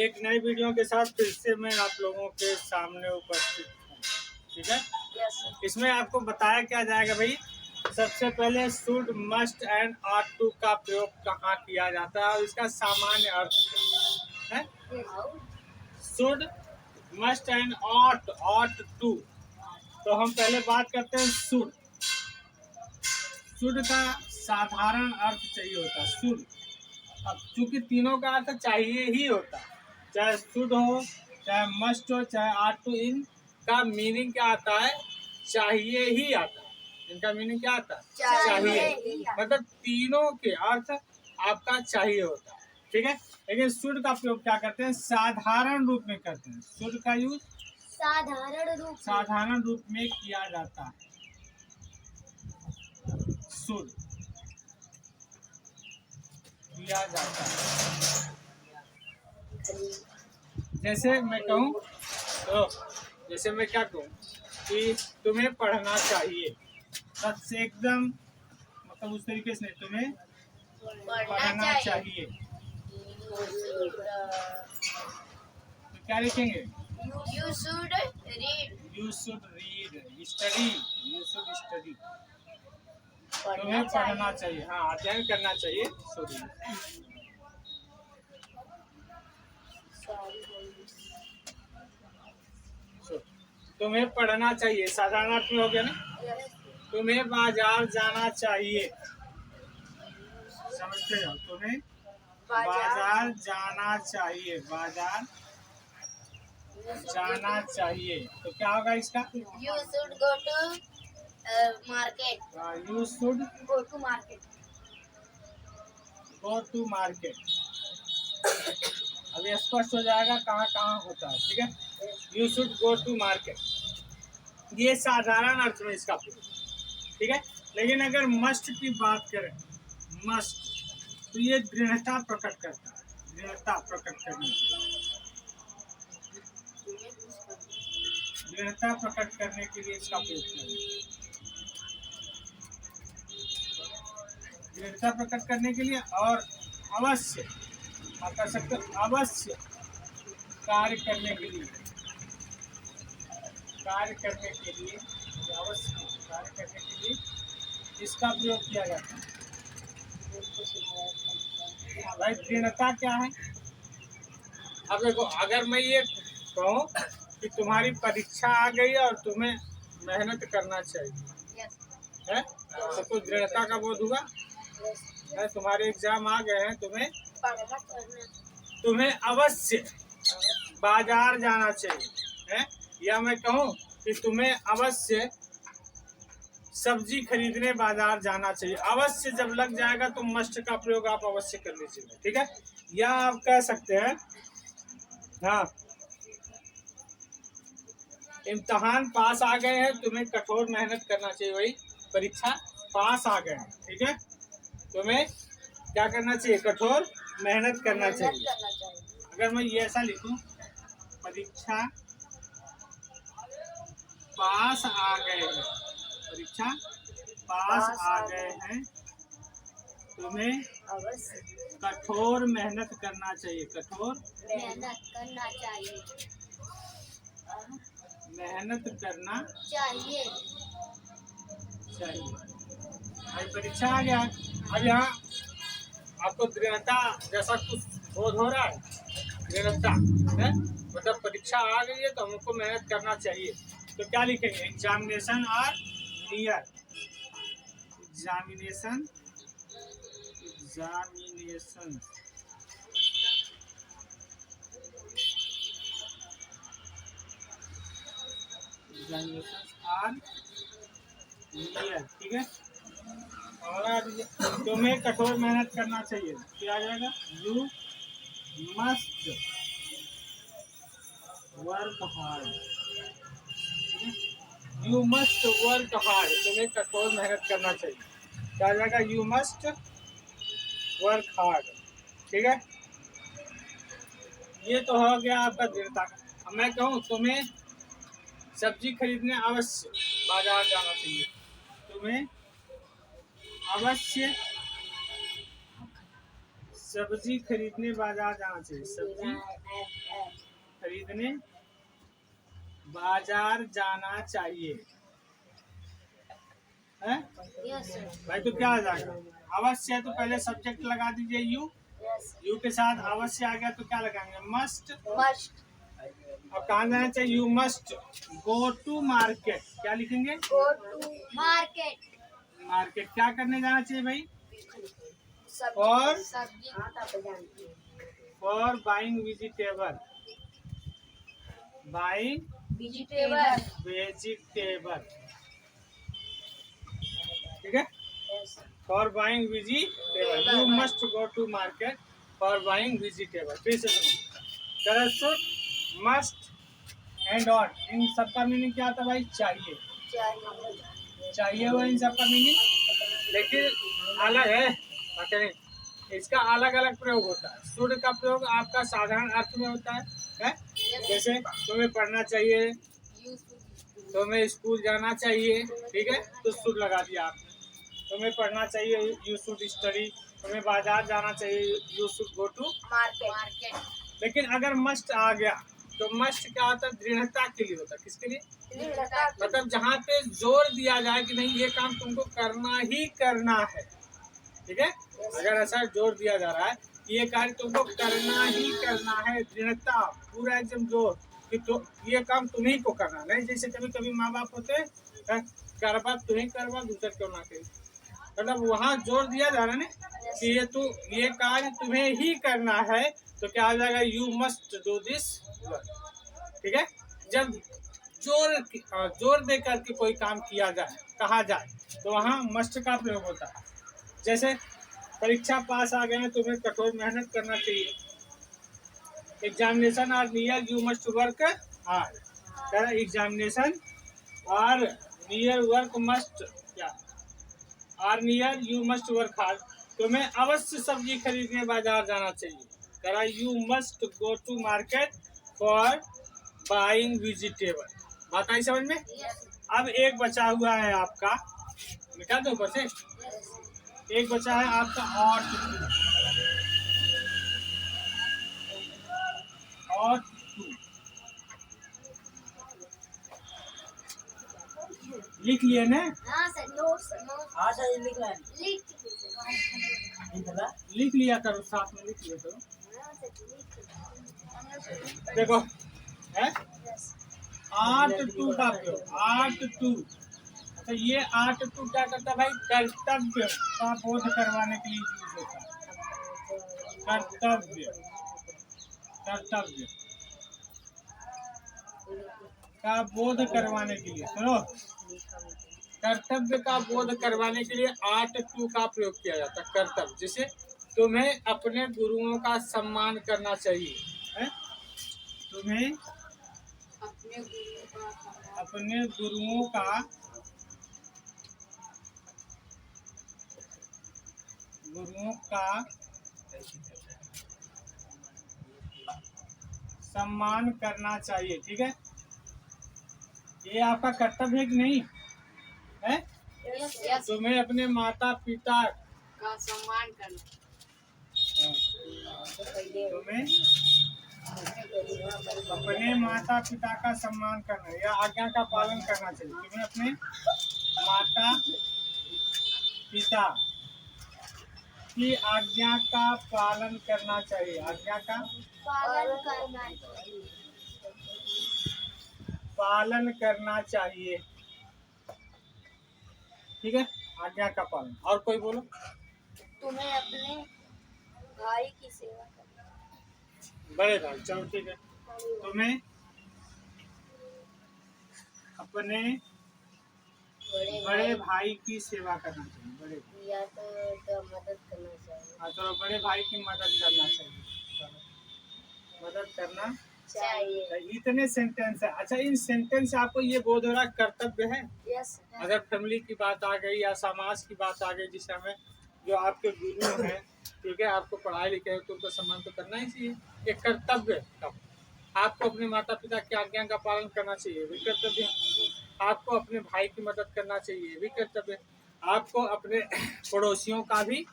एक नई वीडियो के साथ फिर से मैं आप लोगों के सामने उपस्थित हूँ। ठीक है, इसमें आपको बताया क्या जाएगा भाई। सबसे पहले should, must and ought to का प्रयोग कहाँ किया जाता है और इसका सामान्य अर्थ क्या है। Should, must and ought to. तो हम पहले बात करते हैं शुड। शुड का साधारण अर्थ चाहिए होता है शुड। अब चूंकि तीनों का अर्थ चाहिए ही होता है, चाहे शुड हो, चाहे मस्ट हो, चाहे आर टू, इन का मीनिंग क्या आता है, चाहिए ही आता है। इनका मीनिंग क्या आता है, चाहिए। मतलब तीनों के अर्थ आपका चाहिए होता है। ठीक है, लेकिन शुड का प्रयोग क्या करते हैं, साधारण रूप में करते हैं। शुड का यूज साधारण रूप में किया जाता है। शुड किया जाता है। जैसे मैं कहूँ तो, जैसे मैं क्या कहूँ कि तुम्हें पढ़ना चाहिए, बस एकदम मतलब उस तरीके से नहीं, तुम्हें पढ़ना चाहिए। तो क्या लिखेंगे, You should read. You should read, study, you should study. तुम्हें पढ़ना चाहिए, हाँ अध्ययन करना चाहिए। सॉरी, तुम्हें पढ़ना चाहिए साधारण अर्थ में हो गया ना। तुम्हें बाजार जाना चाहिए, समझते हो, तुम्हें बाजार जाना चाहिए, बाजार जाना चाहिए। तो क्या होगा इसका, You should go to market. You should Go to market. Go to market. अभी स्पष्ट हो जाएगा कहाँ कहाँ होता है। ठीक है, you should go to market, ये साधारण अर्थ में इसका प्रयोग। ठीक है, लेकिन अगर मस्ट की बात करें, मस्ट, तो ये दृढ़ता प्रकट करता है, दृढ़ता प्रकट करने के लिए, दृढ़ता प्रकट करने के लिए इसका प्रयोग किया जाता है। दृढ़ता प्रकट करने के लिए और अवश्य, आप कर सकते हो अवश्य कार्य करने के लिए, कार्य करने के लिए, अवश्य कार्य करने के लिए इसका प्रयोग किया जाता है। भाई दृढ़ता क्या है, अब देखो अगर मैं ये कहूँ कि तुम्हारी परीक्षा आ गई और तुम्हें मेहनत करना चाहिए है, तो कुछ दृढ़ता का बोध हुआ है। तुम्हारे एग्जाम आ गए हैं, तुम्हें अवश्य बाजार जाना चाहिए है, या मैं कहूँ कि तुम्हें अवश्य सब्जी खरीदने बाजार जाना चाहिए। अवश्य जब लग जाएगा तो मस्ट का प्रयोग आप अवश्य कर लीजिएगा। ठीक है, या आप कह सकते हैं हाँ, इम्तहान पास आ गए हैं, तुम्हें कठोर मेहनत करना चाहिए। वही परीक्षा पास आ गए हैं, ठीक है, तुम्हें क्या करना चाहिए, कठोर मेहनत करना चाहिए। अगर मैं ये ऐसा लिखूं, परीक्षा पास आ गए हैं, परीक्षा पास आ गए हैं, तुम्हें कठोर मेहनत करना चाहिए, कठोर मेहनत करना चाहिए, मेहनत करना चाहिए। चाहिए। भाई परीक्षा आ गया, अब यहाँ आपको दृढ़ता जैसा कुछ बोध हो रहा है, दृढ़ता है मतलब परीक्षा आ गई है तो हमको मेहनत करना चाहिए। तो क्या लिखेंगे, एग्जामिनेशन और नियर, एग्जामिनेशन, एग्जामिनेशन और नियर। ठीक है, और तुम्हें कठोर मेहनत करना चाहिए, क्या आ जाएगा, you must work hard, you must work hard, तुम्हें कठोर मेहनत करना चाहिए, क्या आ जाएगा, यू मस्ट वर्क हार्ड। ठीक है, ये तो हो गया आपका दृढ़ता का। अब मैं कहूँ तुम्हें सब्जी खरीदने अवश्य बाजार जाना चाहिए, तुम्हें अवश्य सब्जी खरीदने बाजार जाना चाहिए। सब्जी खरीदने बाजार जाना चाहिए है यस सर। भाई। तो क्या आ जाएगा? अवश्य है तो पहले सब्जेक्ट लगा दीजिए यू। यस यू के साथ अवश्य आ गया तो क्या लगाएंगे? मस्ट। मस्ट अब कहाँ जाना चाहिए? You must go to market. क्या लिखेंगे? गो टू मार्केट। मार्केट क्या करने जाना चाहिए भाई? और और सब्जी for buying vegetable. Buying vegetable. Vegetable, ठीक है। Yes for buying vegetable you must go to market for buying vegetable. फिर से सुनो, शुड, मस्ट एंड ऑट, इन सबका मीनिंग क्या आता है भाई? चाहिए। चाहिए वो इन सबका मीनिंग, लेकिन अलग है। बात नहीं, इसका अलग अलग प्रयोग होता है। शुड का प्रयोग आपका साधारण अर्थ में होता है? जैसे तुम्हें पढ़ना चाहिए, तुम्हें स्कूल जाना चाहिए, ठीक है, तो शुड लगा दिया आपने। तुम्हें पढ़ना चाहिए, यू शुड स्टडी। तुम्हें बाजार जाना चाहिए, you should go to market. लेकिन अगर मस्ट आ गया तो मस्ट क्या होता है? दृढ़ता के लिए होता है। किसके लिए? मतलब जहाँ पे जोर दिया जाए कि नहीं ये काम तुमको करना ही करना है, ठीक है। अगर ऐसा जोर दिया जा रहा है कि ये कार्य तुमको करना ही करना है, दृढ़ता, पूरा एकदम जोर कि तो ये काम तुम्ही को करना नहीं। जैसे कभी कभी माँ बाप होते हैं, करवा तुम्ही करवा, दूसरा क्यों ना कहे। मतलब वहाँ जोर दिया जा रहा है ना कि ये कार्य तुम्हें ही करना है, तो क्या आ जाएगा? You must do this work, ठीक है। जब जोर दे करके कोई काम किया जाए, कहा जाए, तो वहाँ मस्ट का प्रयोग होता है। जैसे परीक्षा पास आ गए हैं, तुम्हें कठोर मेहनत करना चाहिए। Examination are near, you must work hard. Examination are near, work must क्या are near, you must work hard. तुम्हें अवश्य सब्जी खरीदने बाजार जाना चाहिए। करा you must go to market for buying vegetable. बात आई समझ में? अब एक बचा हुआ है आपका, मिटा दो ऊपर से। एक बचा है आपका और टू। लिख लिए ना? हाँ सर, नो सर, नो। हाँ सर लिख रहा है। लिख लिया करो, साथ में लिख लिया करो। हाँ सर, देखो है 8-2 का प्रयोग, 8-2। अच्छा ये 8-2 क्या करता है भाई? कर्तव्य का बोध करवाने के लिए यूज होता है। कर्तव्य का बोध करवाने के लिए, सुनो, कर्तव्य का बोध करवाने के लिए 8-2 का प्रयोग किया जाता है। कर्तव्य, जैसे तुम्हें अपने गुरुओं का सम्मान करना चाहिए, है? तुम्हें अपने गुरुओं का सम्मान करना चाहिए, ठीक है। ये आपका कर्तव्य है कि नहीं है? यस तुम्हें अपने माता पिता का सम्मान करना। तुम्हें अपने माता पिता का सम्मान करना या आज्ञा का पालन करना चाहिए। तुम्हें अपने माता पिता की आज्ञा का पालन करना चाहिए। आज्ञा का पालन करना चाहिए, ठीक है। आज्ञा का पालन। और कोई बोलो। तुम्हें अपने भाई की सेवा करना। बड़े भाई, चलो ठीक है। तुम्हें अपने बड़े भाई की सेवा करना चाहिए। बड़े भाई या तो मदद करना चाहिए। हाँ, चलो बड़े भाई की मदद करना चाहिए। चलो, मदद करना चाहिए। इतने सेंटेंस है। अच्छा, इन सेंटेंस से आपको ये बोध हो रहा कर्तव्य है। यस अगर फैमिली की बात आ गई या समाज की बात आ गई, जिस समय जो आपके गुरु हैं, ठीक है, आपको पढ़ाई लिखाई तो उनको सम्मान तो करना ही चाहिए, एक कर्तव्य है। आपको अपने माता पिता की आज्ञा का पालन करना चाहिए, भी कर्तव्य है। आपको अपने भाई की मदद करना चाहिए, भी कर्तव्य है। आपको अपने पड़ोसियों का भी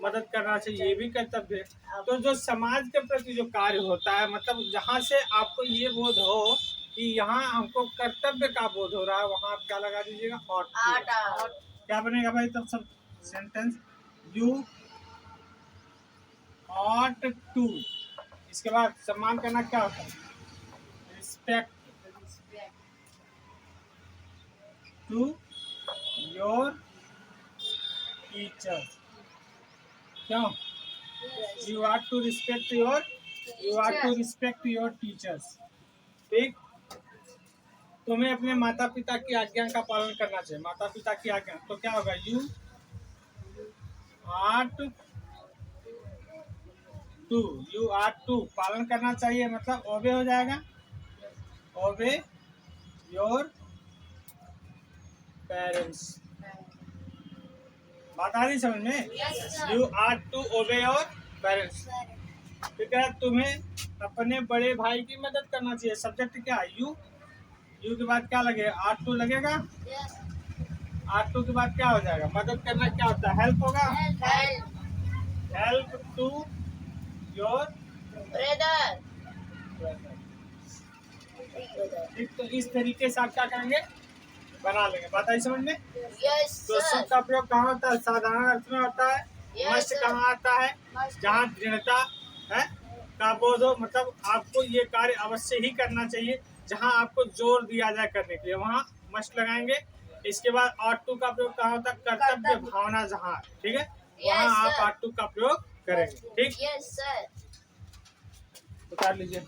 मदद करना चाहिए, ये भी कर्तव्य है। तो जो समाज के प्रति जो कार्य होता है, मतलब जहाँ से आपको ये बोध हो कि यहाँ हमको कर्तव्य का बोध हो रहा है, वहाँ आप क्या लगा दीजिएगा, ought to। क्या बनेगा भाई तब सब सेंटेंस, यू ought to। इसके बाद सम्मान करना क्या होता है, रिस्पेक्ट टू योर टीचर। क्यों, you are to respect your teachers. ठीक, तुम्हें अपने माता पिता की आज्ञा का पालन करना चाहिए। माता पिता की आज्ञा तो क्या होगा, यू आर टू पालन करना चाहिए, मतलब ओबे हो जाएगा, ओबे योर पेरेंट्स। बात आ रही समझ में, you are to obey your parents. ठीक है, तुम्हें अपने बड़े भाई की मदद करना चाहिए। सब्जेक्ट क्या है, यू के बाद क्या लगेगा, आर टू लगेगा। आर टू के बाद क्या हो जाएगा, मदद करना क्या होता है, हेल्प होगा, हेल्प टू योर ब्रदर। ठीक, तो इस तरीके से आप क्या करेंगे, बना लेंगे। बात आई समझ में। यस तो सर। का प्रयोग कहाँ होता है, साधारण अर्थ में होता है। Yes, must sir. कहाँ आता है, जहाँ दृढ़ता है का बोध हो, मतलब आपको ये कार्य अवश्य ही करना चाहिए। जहाँ आपको जोर दिया जाए करने के लिए, वहाँ मस्ट लगाएंगे। इसके बाद ought to का प्रयोग कहाँ होता है, कर्तव्य भावना जहाँ, ठीक है, वहाँ Yes, आप sir. ought to का प्रयोग करेंगे। ठीक, यस सर। उतार लीजिए।